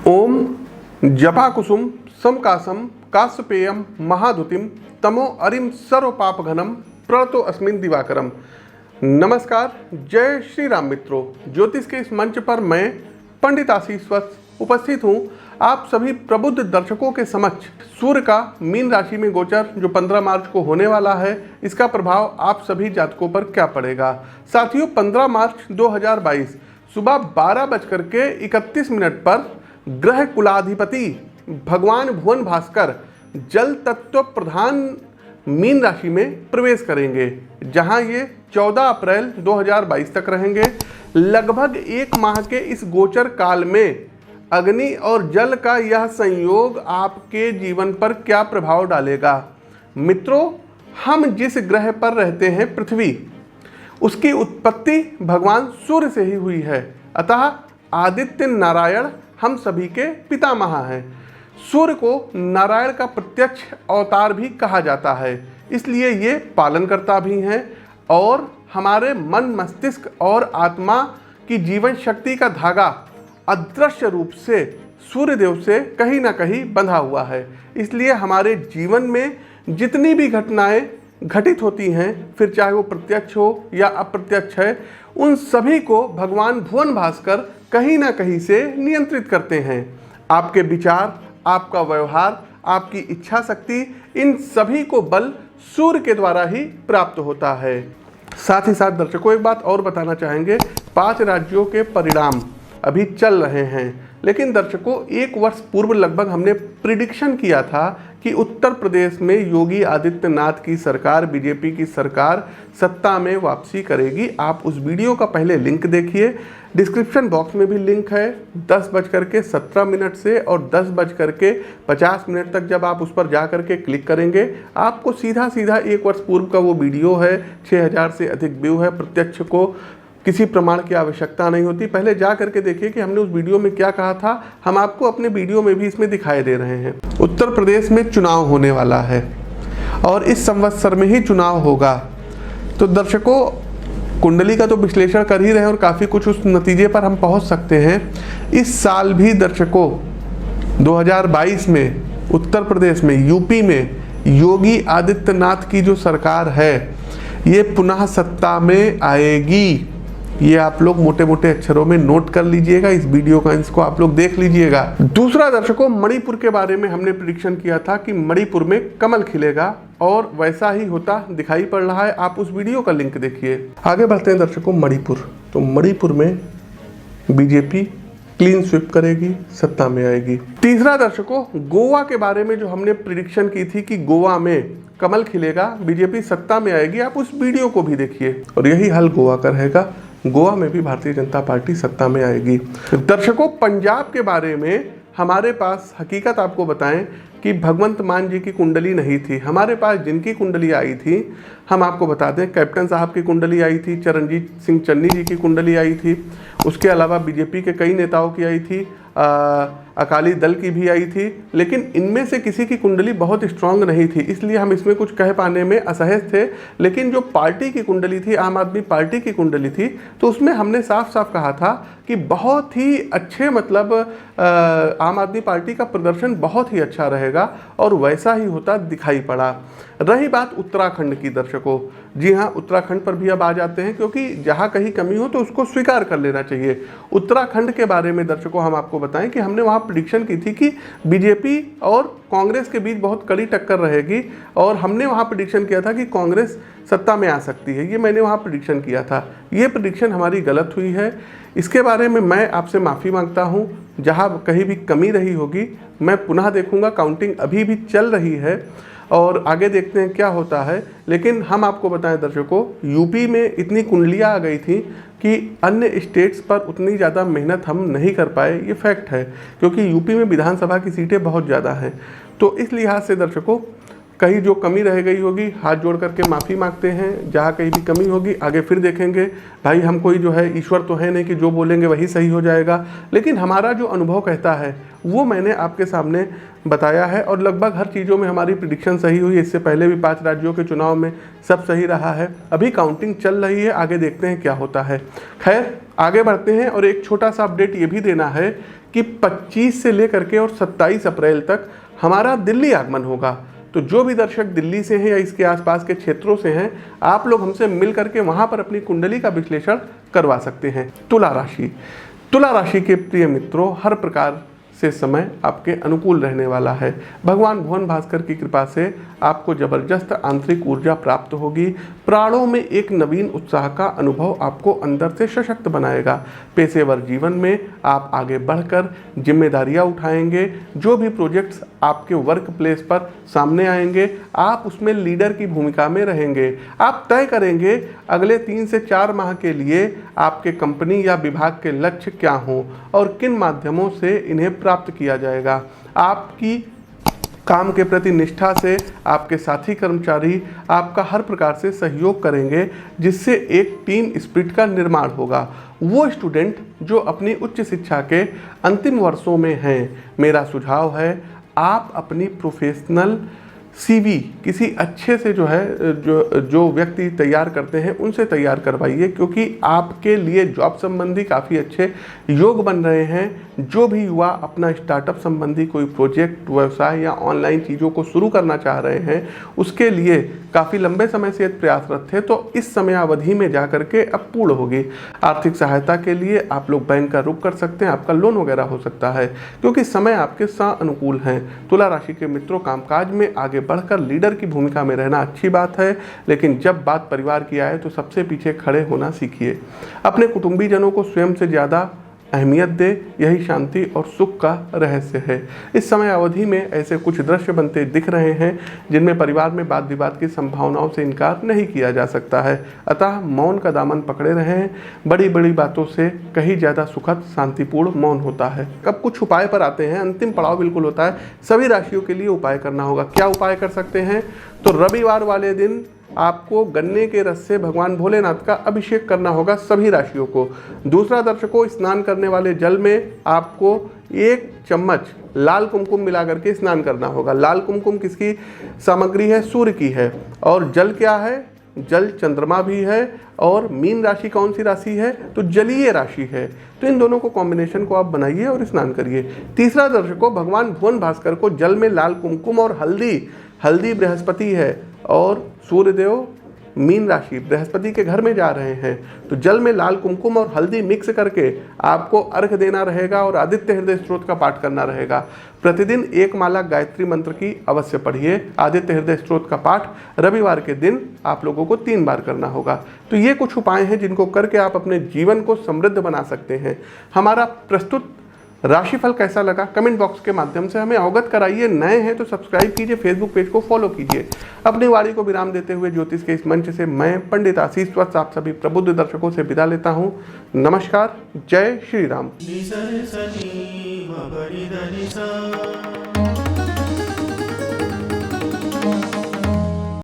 ओम जपाकुसुम समकासम काश्यपेयम महाधुतिम तमो अरिम सर्वपापघनम प्रणतो अस्मिन् दिवाकरम। नमस्कार, जय श्री राम मित्रों। ज्योतिष के इस मंच पर मैं पंडित आशीष वत्स उपस्थित हूँ आप सभी प्रबुद्ध दर्शकों के समक्ष। सूर्य का मीन राशि में गोचर जो 15 मार्च को होने वाला है, इसका प्रभाव आप सभी जातकों पर क्या पड़ेगा। साथियों, 15 मार्च 2022 सुबह 12:31 पर ग्रह कुलाधिपति भगवान भुवन भास्कर जल तत्व प्रधान मीन राशि में प्रवेश करेंगे, जहां ये 14 अप्रैल 2022 तक रहेंगे। लगभग एक माह के इस गोचर काल में अग्नि और जल का यह संयोग आपके जीवन पर क्या प्रभाव डालेगा। मित्रों, हम जिस ग्रह पर रहते हैं पृथ्वी, उसकी उत्पत्ति भगवान सूर्य से ही हुई है। अतः आदित्य नारायण हम सभी के पितामह हैं। सूर्य को नारायण का प्रत्यक्ष अवतार भी कहा जाता है, इसलिए ये पालनकर्ता भी हैं और हमारे मन, मस्तिष्क और आत्मा की जीवन शक्ति का धागा अदृश्य रूप से सूर्यदेव से कहीं ना कहीं बंधा हुआ है। इसलिए हमारे जीवन में जितनी भी घटनाएं घटित होती हैं, फिर चाहे वो प्रत्यक्ष हो या अप्रत्यक्ष है, उन सभी को भगवान भुवन भास्कर कहीं ना कहीं से नियंत्रित करते हैं। आपके विचार, आपका व्यवहार, आपकी इच्छा शक्ति, इन सभी को बल सूर्य के द्वारा ही प्राप्त होता है। साथ ही साथ दर्शकों, एक बात और बताना चाहेंगे, 5 राज्यों के परिणाम अभी चल रहे हैं, लेकिन दर्शकों, 1 वर्ष पूर्व लगभग हमने प्रिडिक्शन किया था कि उत्तर प्रदेश में योगी आदित्यनाथ की सरकार, बीजेपी की सरकार सत्ता में वापसी करेगी। आप उस वीडियो का पहले लिंक देखिए, डिस्क्रिप्शन बॉक्स में भी लिंक है। 10:17 से और 10:50 तक जब आप उस पर जा करके क्लिक करेंगे, आपको सीधा 1 वर्ष पूर्व का वो वीडियो है, 6000 से अधिक व्यू है। प्रत्यक्ष को किसी प्रमाण की आवश्यकता नहीं होती, पहले जा करके देखिए कि हमने उस वीडियो में क्या कहा था। हम आपको अपने वीडियो में भी इसमें दिखाई दे रहे हैं। उत्तर प्रदेश में चुनाव होने वाला है और इस संवत्सर में ही चुनाव होगा। तो दर्शकों, कुंडली का तो विश्लेषण कर ही रहे हैं और काफ़ी कुछ उस नतीजे पर हम पहुंच सकते हैं। इस साल भी दर्शकों 2022 में उत्तर प्रदेश में, यूपी में योगी आदित्यनाथ की जो सरकार है, ये पुनः सत्ता में आएगी। ये आप लोग मोटे मोटे अक्षरों में नोट कर लीजिएगा, इस वीडियो का इसको आप लोग देख लीजिएगा। दूसरा दर्शकों, मणिपुर के बारे में हमने प्रेडिक्शन किया था कि मणिपुर में कमल खिलेगा और वैसा ही होता दिखाई पड़ रहा है। आप उस वीडियो का लिंक देखिए। आगे बढ़ते हैं दर्शकों, मणिपुर। तो मणिपुर में बीजेपी क्लीन स्वीप करेगी, सत्ता में आएगी। तीसरा दर्शकों, गोवा के बारे में जो हमने प्रेडिक्शन की थी कि गोवा में कमल खिलेगा, बीजेपी सत्ता में आएगी, आप उस वीडियो को भी देखिए और यही हाल गोवा का रहेगा। गोवा में भी भारतीय जनता पार्टी सत्ता में आएगी। दर्शकों, पंजाब के बारे में हमारे पास हकीकत आपको बताएं कि भगवंत मान जी की कुंडली नहीं थी। हमारे पास जिनकी कुंडली आई थी, हम आपको बता दें, कैप्टन साहब की कुंडली आई थी, चरणजीत सिंह चन्नी जी की कुंडली आई थी, उसके अलावा बीजेपी के कई नेताओं की आई थी, अकाली दल की भी आई थी, लेकिन इनमें से किसी की कुंडली बहुत स्ट्रांग नहीं थी, इसलिए हम इसमें कुछ कह पाने में असहज थे। लेकिन जो पार्टी की कुंडली थी, आम आदमी पार्टी की कुंडली थी, तो उसमें हमने साफ साफ कहा था कि बहुत ही अच्छे, मतलब आम आदमी पार्टी का प्रदर्शन बहुत ही अच्छा रहेगा और वैसा ही होता दिखाई पड़ा। रही बात उत्तराखंड की दर्शकों, जी हाँ, उत्तराखंड पर भी अब आ जाते हैं, क्योंकि जहाँ कहीं कमी हो तो उसको स्वीकार कर लेना चाहिए। उत्तराखंड के बारे में दर्शकों हम आपको बताएं कि हमने वहाँ प्रेडिक्शन की थी कि बीजेपी और कांग्रेस के बीच बहुत कड़ी टक्कर रहेगी और हमने वहाँ प्रेडिक्शन किया था कि कांग्रेस सत्ता में आ सकती है। ये मैंने वहाँ प्रेडिक्शन किया था। ये प्रेडिक्शन हमारी गलत हुई है। इसके बारे में मैं आपसे माफ़ी मांगता हूँ। जहाँ कहीं भी कमी रही होगी मैं पुनः देखूँगा। काउंटिंग अभी भी चल रही है और आगे देखते हैं क्या होता है। लेकिन हम आपको बताएं दर्शकों, यूपी में इतनी कुंडलियाँ आ गई थी कि अन्य स्टेट्स पर उतनी ज़्यादा मेहनत हम नहीं कर पाए, ये फैक्ट है, क्योंकि यूपी में विधानसभा की सीटें बहुत ज़्यादा हैं। तो इस लिहाज से दर्शकों, कहीं जो कमी रह गई होगी हाथ जोड़ करके माफ़ी मांगते हैं। जहाँ कहीं भी कमी होगी आगे फिर देखेंगे। भाई, हम कोई जो है ईश्वर तो है नहीं कि जो बोलेंगे वही सही हो जाएगा, लेकिन हमारा जो अनुभव कहता है वो मैंने आपके सामने बताया है और लगभग हर चीज़ों में हमारी प्रेडिक्शन सही हुई। इससे पहले भी 5 राज्यों के चुनाव में सब सही रहा है। अभी काउंटिंग चल रही है, आगे देखते हैं क्या होता है। खैर, आगे बढ़ते हैं और एक छोटा सा अपडेट ये भी देना है कि 25 से लेकर के और 27 अप्रैल तक हमारा दिल्ली आगमन होगा। तो जो भी दर्शक दिल्ली से हैं या इसके आसपास के क्षेत्रों से हैं, आप लोग हमसे मिल करके वहाँ पर अपनी कुंडली का विश्लेषण करवा सकते हैं। तुला राशि के प्रिय मित्रों, हर प्रकार से समय आपके अनुकूल रहने वाला है। भगवान भुवन भास्कर की कृपा से आपको जबरदस्त आंतरिक ऊर्जा प्राप्त होगी। प्राणों में एक नवीन उत्साह का अनुभव आपको अंदर से सशक्त बनाएगा। पेशेवर जीवन में आप आगे बढ़कर जिम्मेदारियां उठाएंगे। जो भी प्रोजेक्ट्स आपके वर्क प्लेस पर सामने आएंगे, आप उसमें लीडर की भूमिका में रहेंगे। आप तय करेंगे अगले 3 से 4 माह के लिए आपके कंपनी या विभाग के लक्ष्य क्या हों और किन माध्यमों से इन्हें प्राप्त किया जाएगा। आपकी काम के प्रति निष्ठा से आपके साथी कर्मचारी आपका हर प्रकार से सहयोग करेंगे, जिससे एक टीम स्पिरिट का निर्माण होगा। वो स्टूडेंट जो अपनी उच्च शिक्षा के अंतिम वर्षों में हैं, मेरा सुझाव है आप अपनी प्रोफेशनल CV किसी अच्छे से जो व्यक्ति तैयार करते हैं उनसे तैयार करवाइए, क्योंकि आपके लिए जॉब संबंधी काफ़ी अच्छे योग बन रहे हैं। जो भी युवा अपना स्टार्टअप संबंधी कोई प्रोजेक्ट, व्यवसाय या ऑनलाइन चीज़ों को शुरू करना चाह रहे हैं, उसके लिए काफ़ी लंबे समय से प्रयासरत थे, तो इस समय अवधि में जा करके अब पूर्ण होगी। आर्थिक सहायता के लिए आप लोग बैंक का रुख कर सकते हैं, आपका लोन वगैरह हो सकता है, क्योंकि समय आपके अनुकूल हैं। तुला राशि के मित्रों, कामकाज में आगे बढ़कर लीडर की भूमिका में रहना अच्छी बात है, लेकिन जब बात परिवार की आए तो सबसे पीछे खड़े होना सीखिए। अपने कुटुंबीजनों को स्वयं से ज़्यादा अहमियत दे, यही शांति और सुख का रहस्य है। इस समय अवधि में ऐसे कुछ दृश्य बनते दिख रहे हैं जिनमें परिवार में वाद विवाद की संभावनाओं से इनकार नहीं किया जा सकता है। अतः मौन का दामन पकड़े रहें। बड़ी बड़ी बातों से कहीं ज़्यादा सुखद शांतिपूर्ण मौन होता है। अब कुछ उपाय पर आते हैं। अंतिम पड़ाव बिल्कुल होता है, सभी राशियों के लिए उपाय करना होगा। क्या उपाय कर सकते हैं? तो रविवार वाले दिन आपको गन्ने के रस से भगवान भोलेनाथ का अभिषेक करना होगा सभी राशियों को। दूसरा, दर्शकों, स्नान करने वाले जल में आपको 1 चम्मच लाल कुमकुम मिला करके स्नान करना होगा। लाल कुमकुम किसकी सामग्री है? सूर्य की है। और जल क्या है? जल चंद्रमा भी है। और मीन राशि कौन सी राशि है? तो जलीय राशि है। तो इन दोनों को कॉम्बिनेशन को आप बनाइए और स्नान करिए। तीसरा, दर्शकों, भगवान भुवन भास्कर को जल में लाल कुमकुम और हल्दी बृहस्पति है और सूर्यदेव मीन राशि बृहस्पति के घर में जा रहे हैं, तो जल में लाल कुमकुम और हल्दी मिक्स करके आपको अर्घ देना रहेगा और आदित्य हृदय स्त्रोत का पाठ करना रहेगा। प्रतिदिन 1 माला गायत्री मंत्र की अवश्य पढ़िए। आदित्य हृदय स्त्रोत का पाठ रविवार के दिन आप लोगों को 3 बार करना होगा। तो ये कुछ उपाय हैं जिनको करके आप अपने जीवन को समृद्ध बना सकते हैं। हमारा प्रस्तुत राशिफल कैसा लगा कमेंट बॉक्स के माध्यम से हमें अवगत कराइए। नए हैं तो सब्सक्राइब कीजिए, फेसबुक पेज को फॉलो कीजिए। अपनी वाणी को विराम देते हुए ज्योतिष के इस मंच से मैं पंडित आशीष वत्स आप सभी प्रबुद्ध दर्शकों से विदा लेता हूं। नमस्कार, जय श्री राम।